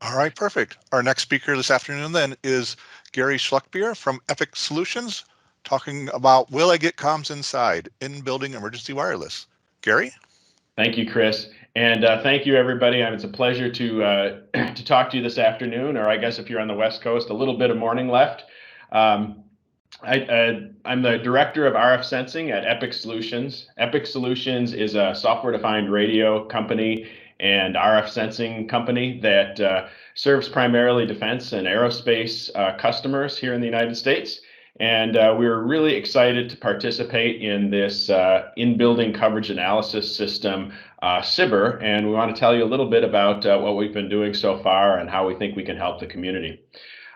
All right, perfect. Our next speaker this afternoon then is Gary Schluckbier from Epiq Solutions, talking about Will I Get Comms Inside? In-Building Emergency Wireless. Gary? Thank you, Chris. And thank you, everybody. It's a pleasure to talk to you this afternoon, or I guess if you're on the West Coast, a little bit of morning left. I'm the director of RF sensing at Epiq Solutions. Epiq Solutions is a software-defined radio company and RF sensing company that serves primarily defense and aerospace customers here in the United States. And we're really excited to participate in this in-building coverage analysis system, SBIR, and we want to tell you a little bit about what we've been doing so far and how we think we can help the community.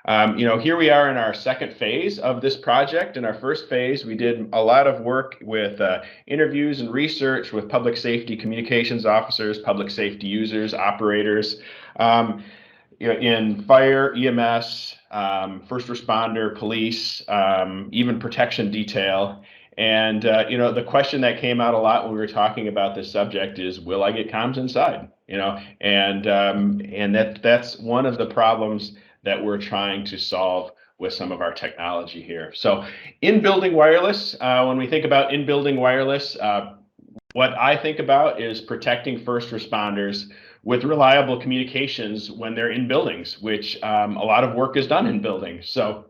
Here we are in our second phase of this project. In our first phase, we did a lot of work with interviews and research with public safety communications officers, public safety users, operators, in fire, EMS, first responder, police, even protection detail. And the question that came out a lot when we were talking about this subject is, will I get comms inside? And that's one of the problems that we're trying to solve with some of our technology here. So in-building wireless, when we think about in-building wireless, what I think about is protecting first responders with reliable communications when they're in buildings, which a lot of work is done in buildings. So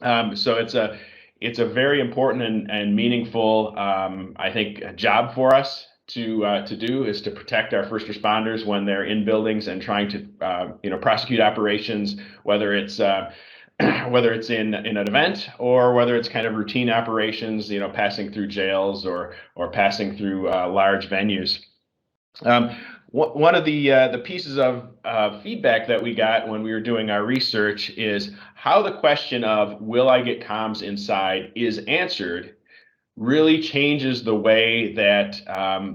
it's a very important and meaningful, I think, job for us to do, is to protect our first responders when they're in buildings and trying to prosecute operations, whether it's in an event or whether it's kind of routine operations, passing through jails or passing through large venues. One of the pieces of feedback that we got when we were doing our research is how the question of will I get comms inside is answered really changes the way that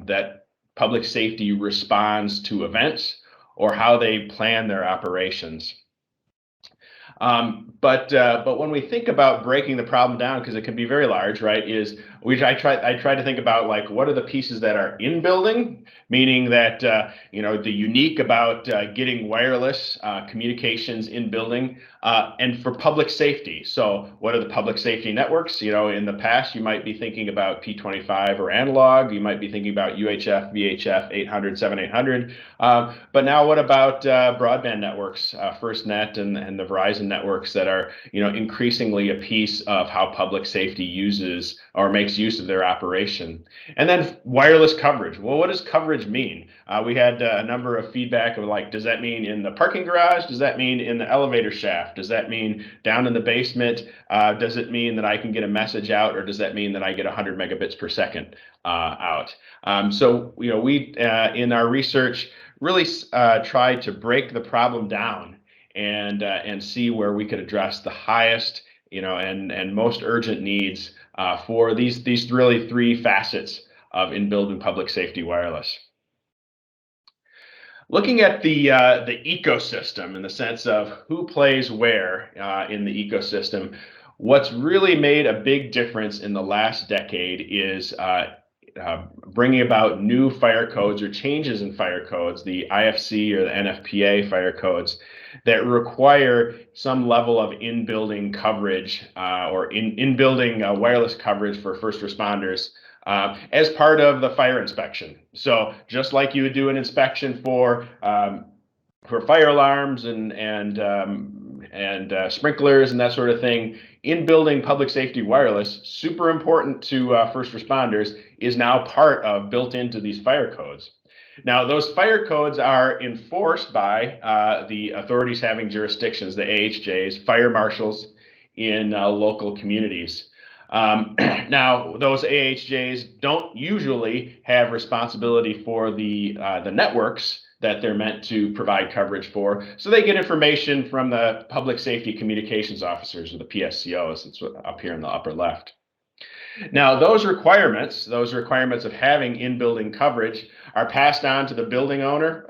that public safety responds to events or how they plan their operations. But when we think about breaking the problem down, because it can be very large, right, I try to think about, like, what are the pieces that are in building, meaning that the unique about getting wireless communications in building, and for public safety. So what are the public safety networks? In the past, you might be thinking about P25 or analog. You might be thinking about UHF, VHF, 800, 7800. But now what about broadband networks, FirstNet and the Verizon networks that are increasingly a piece of how public safety uses or makes use of their operation? And then wireless coverage. Well, what does coverage mean? We had a number of feedback of, like, does that mean in the parking garage? Does that mean in the elevator shaft? Does that mean down in the basement? Does it mean that I can get a message out, or does that mean that I get 100 megabits per second out? So we in our research really tried to break the problem down and see where we could address the highest and most urgent needs for these really three facets of in-building public safety wireless. Looking at the ecosystem in the sense of who plays where in the ecosystem, what's really made a big difference in the last decade is bringing about new fire codes or changes in fire codes, the IFC or the NFPA fire codes, that require some level of in-building coverage or in-building wireless coverage for first responders as part of the fire inspection. So just like you would do an inspection for fire alarms and sprinklers and that sort of thing, in-building public safety wireless, super important to first responders, is now part of built into these fire codes. Now, those fire codes are enforced by the authorities having jurisdictions, the AHJs, fire marshals in local communities. Now, those AHJs don't usually have responsibility for the networks that they're meant to provide coverage for. So they get information from the public safety communications officers, or the PSCOs. It's up here in the upper left. Now, those requirements of having in-building coverage are passed on to the building owner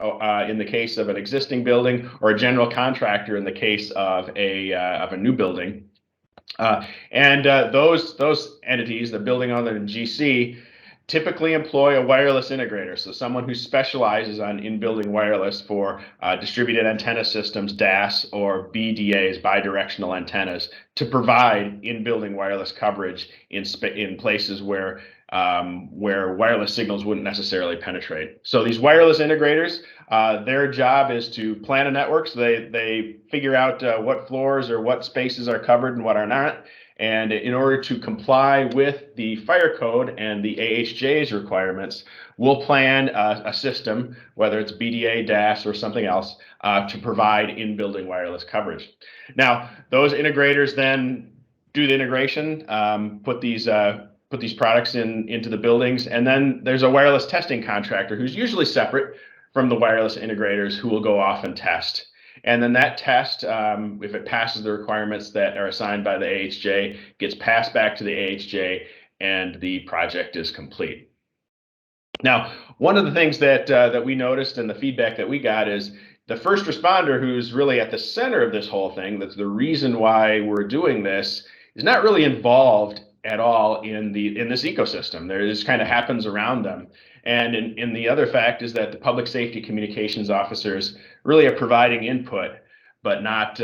in the case of an existing building, or a general contractor in the case of a new building. And those entities, the building owner and GC, typically employ a wireless integrator, so someone who specializes on in-building wireless for distributed antenna systems, DAS, or BDAs, bidirectional antennas, to provide in-building wireless coverage in places where wireless signals wouldn't necessarily penetrate. So these wireless integrators, their job is to plan a network. So they figure out what floors or what spaces are covered and what are not. And in order to comply with the fire code and the AHJ's requirements, we'll plan a system, whether it's BDA, DAS, or something else, to provide in-building wireless coverage. Now, those integrators then do the integration, put these products into the buildings, and then there's a wireless testing contractor who's usually separate from the wireless integrators who will go off and test. And then that test, if it passes the requirements that are assigned by the AHJ, gets passed back to the AHJ, and the project is complete. Now, one of the things that we noticed and the feedback that we got is the first responder, who's really at the center of this whole thing, that's the reason why we're doing this, is not really involved at all in this ecosystem. This kind of happens around them. And in the other fact is that the public safety communications officers really are providing input, but not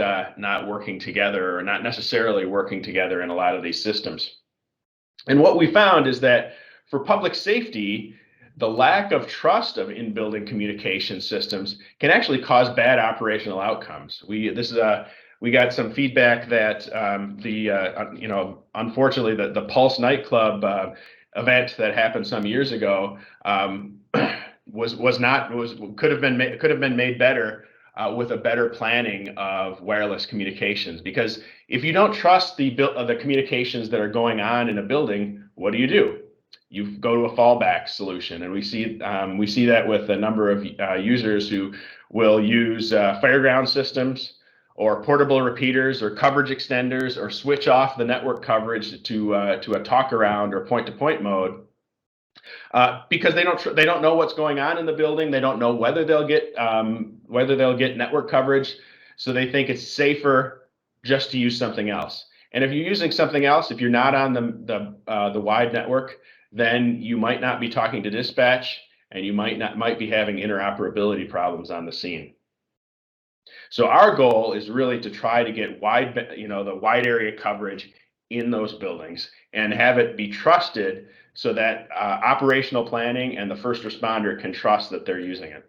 working together, or not necessarily working together in a lot of these systems. And what we found is that for public safety, the lack of trust of in-building communication systems can actually cause bad operational outcomes. We got some feedback that unfortunately the Pulse nightclub event that happened some years ago could have been made better with a better planning of wireless communications. Because if you don't trust the communications that are going on in a building, what do? You go to a fallback solution, and we see that with a number of users who will use fireground systems, or portable repeaters, or coverage extenders, or switch off the network coverage to a talk around or point-to-point mode, because they don't know what's going on in the building. They don't know whether they'll get network coverage, so they think it's safer just to use something else. And if you're using something else, if you're not on the wide network, then you might not be talking to dispatch, and you might be having interoperability problems on the scene. So our goal is really to try to get the wide area coverage in those buildings and have it be trusted, so that operational planning and the first responder can trust that they're using it.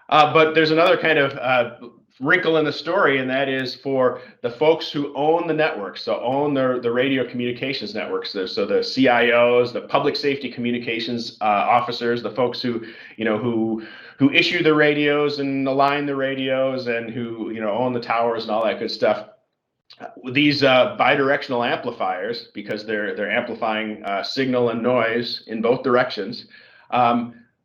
But there's another kind of wrinkle in the story, and that is for the folks who own the networks, so own the radio communications networks. So the CIOs, the public safety communications officers, the folks who issue the radios and align the radios, and who own the towers and all that good stuff. These bidirectional amplifiers, because they're amplifying signal and noise in both directions,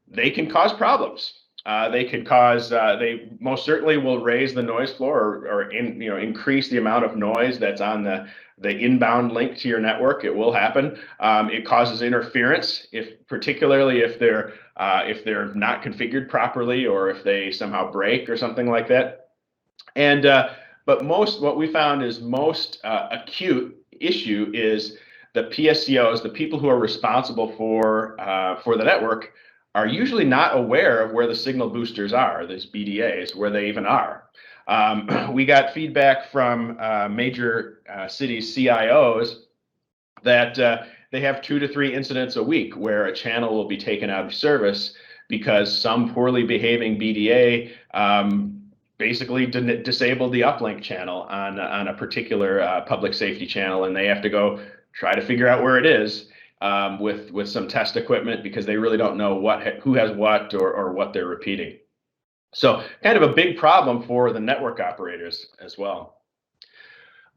they can cause problems. They most certainly will raise the noise floor, or increase the amount of noise that's on the inbound link to your network. It will happen. It causes interference, particularly if they're not configured properly, or if they somehow break or something like that. And but what we found is most acute issue is the PSCOs, the people who are responsible for the network, are usually not aware of where the signal boosters are, these BDAs, where they even are. We got feedback from major cities CIOs that they have 2 to 3 incidents a week where a channel will be taken out of service because some poorly behaving BDA basically disabled the uplink channel on a particular public safety channel, and they have to go try to figure out where it is with some test equipment, because they really don't know who has what or what they're repeating. So kind of a big problem for the network operators as well.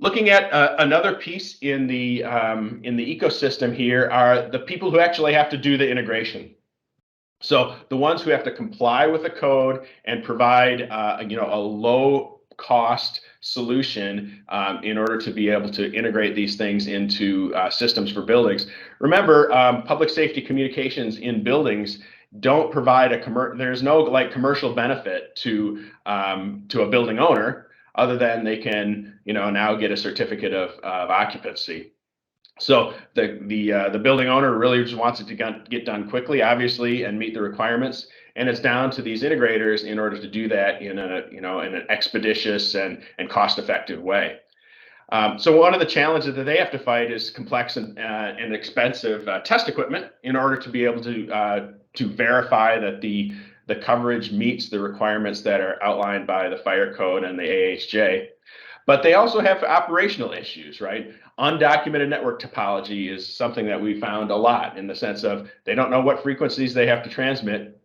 Looking at another piece in the ecosystem here are the people who actually have to do the integration. So the ones who have to comply with the code and provide a low cost solution in order to be able to integrate these things into systems for buildings. Remember, public safety communications in buildings don't provide there's no commercial benefit to a building owner, other than they can now get a certificate of occupancy. So the building owner really just wants it to get done quickly, obviously, and meet the requirements. And it's down to these integrators in order to do that in in an expeditious and cost-effective way. So one of the challenges that they have to fight is complex and expensive test equipment in order to be able to verify that the coverage meets the requirements that are outlined by the fire code and the AHJ. But they also have operational issues, right? Undocumented network topology is something that we found a lot, in the sense of they don't know what frequencies they have to transmit.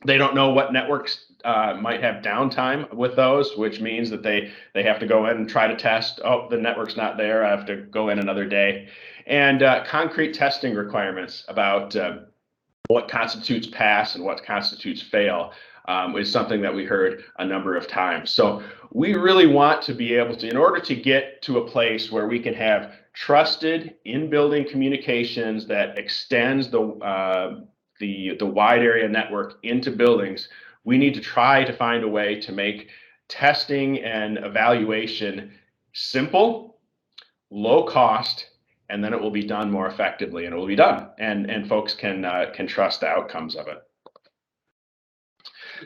They don't know what networks might have downtime with those, which means that they have to go in and try to test. Oh, the network's not there. I have to go in another day. And concrete testing requirements about what constitutes pass and what constitutes fail is something that we heard a number of times. So we really want to be able to, in order to get to a place where we can have trusted in-building communications that extends the wide area network into buildings, we need to try to find a way to make testing and evaluation simple, low cost, and then it will be done more effectively, and it will be done, and folks can trust the outcomes of it.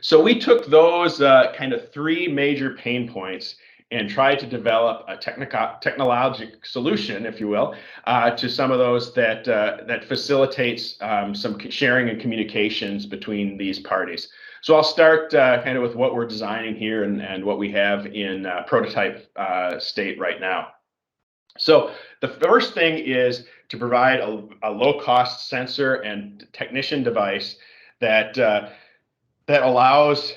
So we took those kind of three major pain points and tried to develop a technological solution, if you will, to some of those that facilitates some sharing and communications between these parties. So I'll start kind of with what we're designing here and what we have in prototype state right now. So the first thing is to provide a low-cost sensor and technician device that allows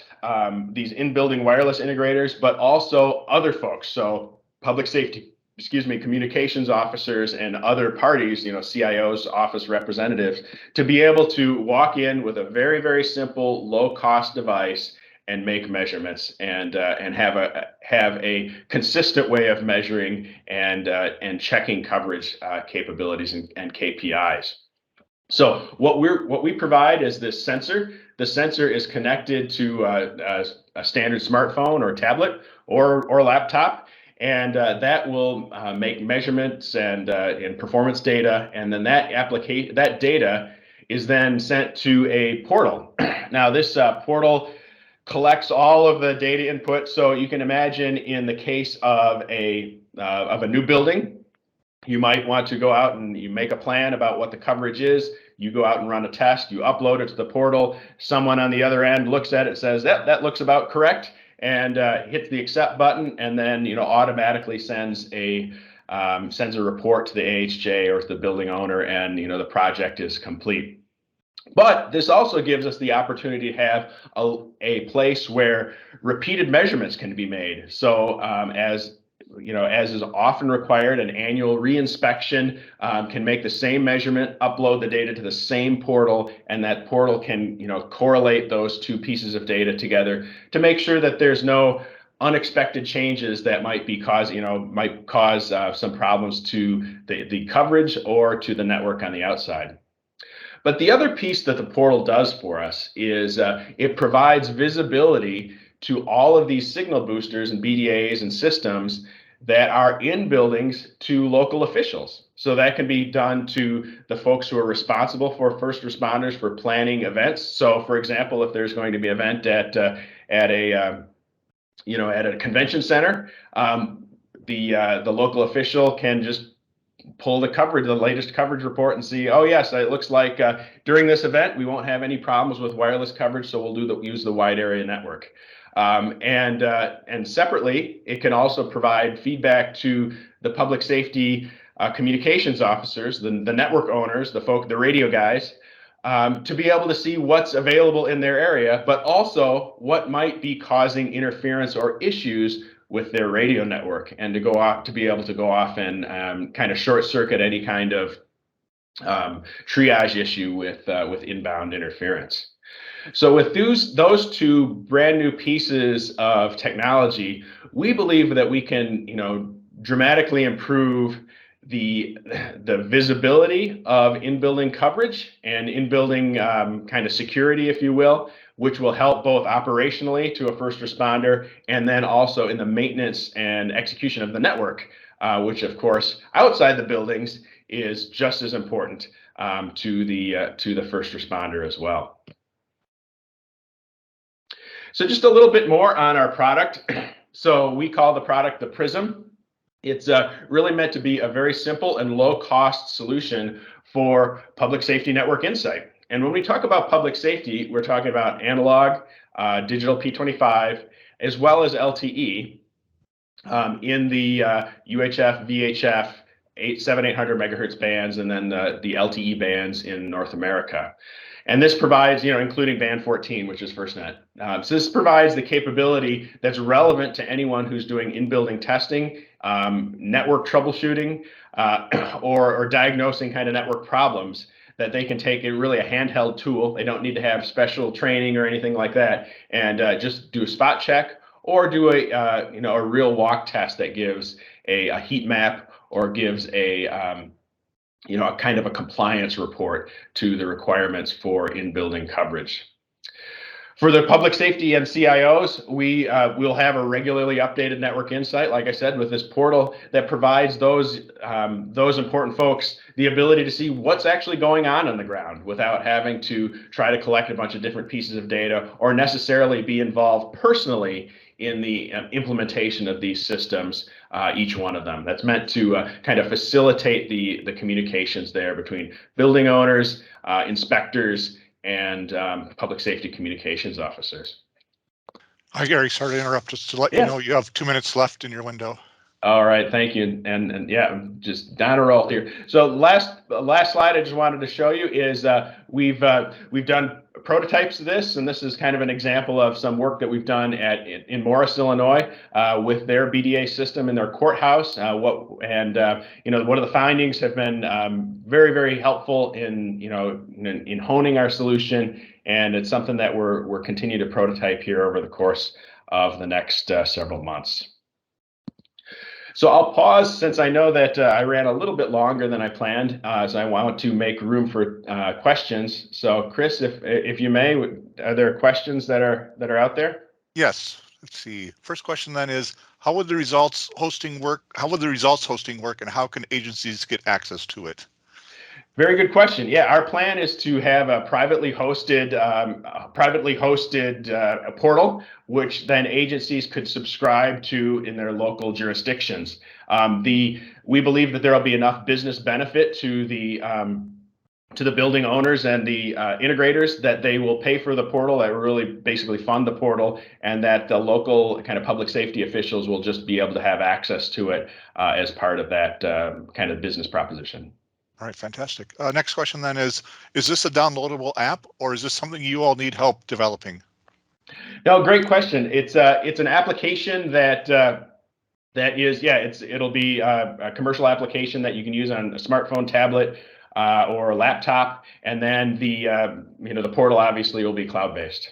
these in-building wireless integrators, but also other folks, so public safety, communications officers and other parties, CIOs, office representatives, to be able to walk in with a very, very simple, low-cost device and make measurements and have a consistent way of measuring and checking coverage capabilities and KPIs. So what we provide is this sensor. The sensor is connected to a standard smartphone or tablet or laptop, and that will make measurements and performance data, and then that data is then sent to a portal. Now this portal collects all of the data input. So you can imagine, in the case of a new building, you might want to go out and you make a plan about what the coverage is. You go out and run a test, you upload it to the portal. Someone on the other end looks at it, says that looks about correct, and hits the accept button, and then automatically sends a report to the AHJ or to the building owner, and the project is complete. But this also gives us the opportunity to have a place where repeated measurements can be made. So as is often required, an annual reinspection can make the same measurement, upload the data to the same portal, and that portal can correlate those two pieces of data together to make sure that there's no unexpected changes that might cause some problems to the coverage or to the network on the outside. But the other piece that the portal does for us is it provides visibility to all of these signal boosters and BDAs and systems that are in buildings to local officials. So that can be done to the folks who are responsible for first responders for planning events. So for example, if there's going to be an event at a convention center, the local official can just pull the latest coverage report and see, oh yes, it looks like during this event we won't have any problems with wireless coverage, so we'll use the wide area network. And separately, it can also provide feedback to the public safety communications officers, the network owners, the radio guys, to be able to see what's available in their area, but also what might be causing interference or issues with their radio network, and to be able to go off and kind of short circuit any kind of triage issue with inbound interference. So with those two brand new pieces of technology, we believe that we can dramatically improve the visibility of in-building coverage and in-building kind of security, if you will, which will help both operationally to a first responder, and then also in the maintenance and execution of the network, which of course outside the buildings is just as important to the first responder as well. So just a little bit more on our product. So we call the product the PRISM. It's really meant to be a very simple and low-cost solution for public safety network insight. And when we talk about public safety, we're talking about analog, digital P25, as well as LTE in the UHF, VHF, 700-800 megahertz bands, and then the LTE bands in North America. And this provides, including band 14, which is FirstNet. So this provides the capability that's relevant to anyone who's doing in-building testing, network troubleshooting, or diagnosing kind of network problems, that they can take really a handheld tool. They don't need to have special training or anything like that, and just do a spot check or do a real walk test that gives a heat map or gives a kind of a compliance report to the requirements for in-building coverage. For the public safety and CIOs, we will have a regularly updated network insight, like I said, with this portal that provides those important folks the ability to see what's actually going on the ground without having to try to collect a bunch of different pieces of data or necessarily be involved personally in the implementation of these systems, each one of them. That's meant to kind of facilitate the communications there between building owners, inspectors, and public safety communications officers. Hi, Gary. Sorry to interrupt. Just to let you know, you have 2 minutes left in your window. All right, thank you. And yeah, I'm just down a roll here. So last slide I just wanted to show you is we've done prototypes of this, and this is kind of an example of some work that we've done in Morris, Illinois, with their BDA system in their courthouse. One of the findings have been very, very helpful in honing our solution, and it's something that we're continuing to prototype here over the course of the next several months. So I'll pause since I know that I ran a little bit longer than I planned, as I want to make room for questions. So Chris, if you may, are there questions that are out there? Yes. Let's see. First question then is, how would the results hosting work? How would the results hosting work, and how can agencies get access to it? Very good question. Yeah, our plan is to have a privately hosted portal, which then agencies could subscribe to in their local jurisdictions. We believe that there will be enough business benefit to the building owners and the integrators that they will pay for the portal, that will really basically fund the portal, and that the local kind of public safety officials will just be able to have access to it as part of that kind of business proposition. All right, fantastic. Next question then is this a downloadable app, or is this something you all need help developing? No, great question. It's an application it'll be a commercial application that you can use on a smartphone, tablet, or a laptop, and then the portal obviously will be cloud-based.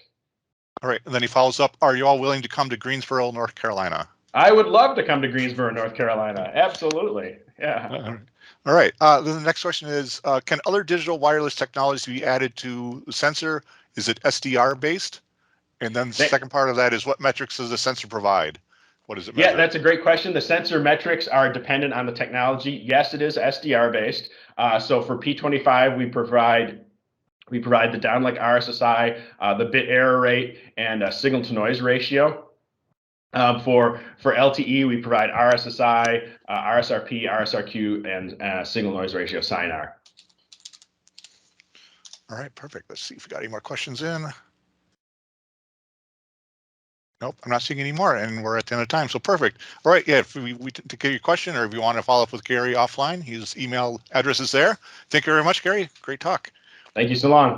All right, and then he follows up, are you all willing to come to Greensboro, North Carolina? I would love to come to Greensboro, North Carolina. Absolutely. Yeah. All right. Then the next question is, can other digital wireless technologies be added to the sensor? Is it SDR based? And then the second part of that is, what metrics does the sensor provide? What does it measure? Yeah, that's a great question. The sensor metrics are dependent on the technology. Yes, it is SDR based. So for P25, we provide the downlink RSSI, the bit error rate, and signal to noise ratio. For LTE, we provide RSSI, RSRP, RSRQ, and signal noise ratio SINAR. All right, perfect. Let's see if we got any more questions in. Nope, I'm not seeing any more, and we're at the end of time, so perfect. All right, yeah, if we to get your question, or if you want to follow up with Gary offline, his email address is there. Thank you very much, Gary. Great talk. Thank you so long.